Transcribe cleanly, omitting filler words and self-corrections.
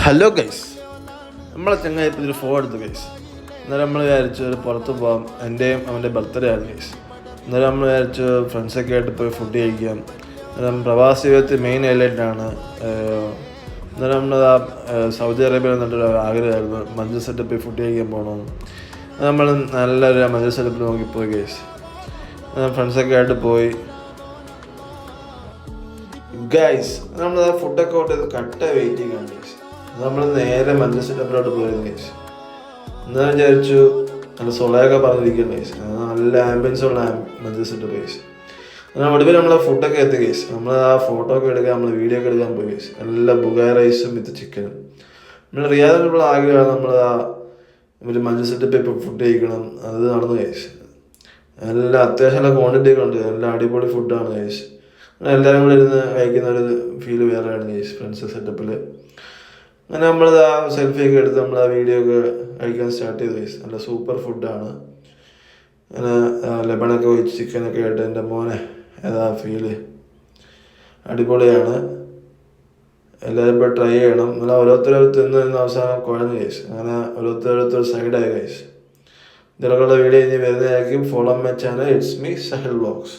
Hello guys, നമ്മളെ ചങ്ങായി ഇപ്പോൾ ഒരു ഫോൺ എടുത്തു ഗൈസ്. അന്നേരം നമ്മൾ വിചാരിച്ചു ഒരു പുറത്ത് പോകാം. എൻ്റെയും അവൻ്റെ ബർത്ത്ഡേ ആണ് ഗൈസ്. അന്നേരം നമ്മൾ വിചാരിച്ചു ഫ്രണ്ട്സൊക്കെ ആയിട്ട് പോയി ഫുഡ് കഴിക്കാം. അന്നേരം പ്രവാസി ജീവിതത്തിൽ മെയിൻ ഹൈലൈറ്റാണ്. അന്നേരം നമ്മൾ സൗദി അറേബ്യ എന്നിട്ടൊരു ആഗ്രഹമായിരുന്നു മഞ്ച് സെറ്റപ്പ് പോയി ഫുഡ് കഴിക്കാൻ പോകണമെന്ന്. നമ്മൾ നല്ലൊരു മഞ്ച് സെറ്റപ്പിൽ നോക്കിപ്പോയി ഗൈസ്. ഫ്രണ്ട്സൊക്കെ ആയിട്ട് പോയി ഗൈസ്. നമ്മൾ ഫുഡൊക്കെ ഓർഡർ ചെയ്ത് കട്ട വെയിറ്റിംഗ് ആണ് ഗൈസ്. നമ്മൾ നേരെ മഞ്ച് സെറ്റപ്പിലോട്ട് പോയിരുന്നു ഗൈസ്. എന്നാൽ വിചാരിച്ചു നല്ല സൊളയൊക്കെ പറഞ്ഞിരിക്കുകയാണ് ഗൈസ്. നല്ല ആംബിയൻസ് ഉള്ള മഞ്ച് സെറ്റപ്പ് ഗൈസ്. എന്നാൽ ഒടുവിൽ നമ്മളെ ഫുഡൊക്കെ എത്തി ഗൈസ്. നമ്മൾ ആ ഫോട്ടോ ഒക്കെ എടുക്കാൻ, നമ്മൾ വീഡിയോ ഒക്കെ എടുക്കാൻ പോയി ഗൈസ്. നല്ല ബുഗായ റൈസും വിത്ത് ചിക്കനും. നമ്മൾ റിയാദിനുള്ള ആഗ്രഹമാണ് നമ്മൾ ആ ഒരു മഞ്ച് സെറ്റപ്പ് ഇപ്പോൾ ഫുഡ് കഴിക്കണം. അത് നടന്നു ഗൈസ്. നല്ല അത്യാവശ്യം നല്ല ക്വാണ്ടിറ്റി ഒക്കെ ഉണ്ട്. നല്ല അടിപൊളി ഫുഡാണ് ഗൈസ്. എല്ലാവരും കൂടെ ഇരുന്ന് കഴിക്കുന്ന ഒരു ഫീല് വേറെയാണ് ഗൈസ് ഫ്രണ്ട്സ് സെറ്റപ്പിൽ. അങ്ങനെ നമ്മളത് ആ സെൽഫിയൊക്കെ എടുത്ത് നമ്മൾ ആ വീഡിയോ ഒക്കെ കഴിക്കാൻ സ്റ്റാർട്ട് ചെയ്തു ഗൈസ്. നല്ല സൂപ്പർ ഫുഡാണ്. അങ്ങനെ ലെമണൊക്കെ ഒഴിച്ച് ചിക്കനൊക്കെ ആയിട്ട് എൻ്റെ മോനെ ഏതാ ഫീല് അടിപൊളിയാണ്. എല്ലാവരും ഇപ്പോൾ ട്രൈ ചെയ്യണം. അങ്ങനെ ഓരോരുത്തരും തിന്ന് അവസാനം കുഴഞ്ഞു ഗൈസ്. അങ്ങനെ ഓരോരുത്തർ സൈഡായി ഗൈസ്. ഇതിലൊക്കെയുള്ള വീഡിയോ ഇനി വരുന്നതായിരിക്കും. Follow my channel. It's me Sahal vlogs.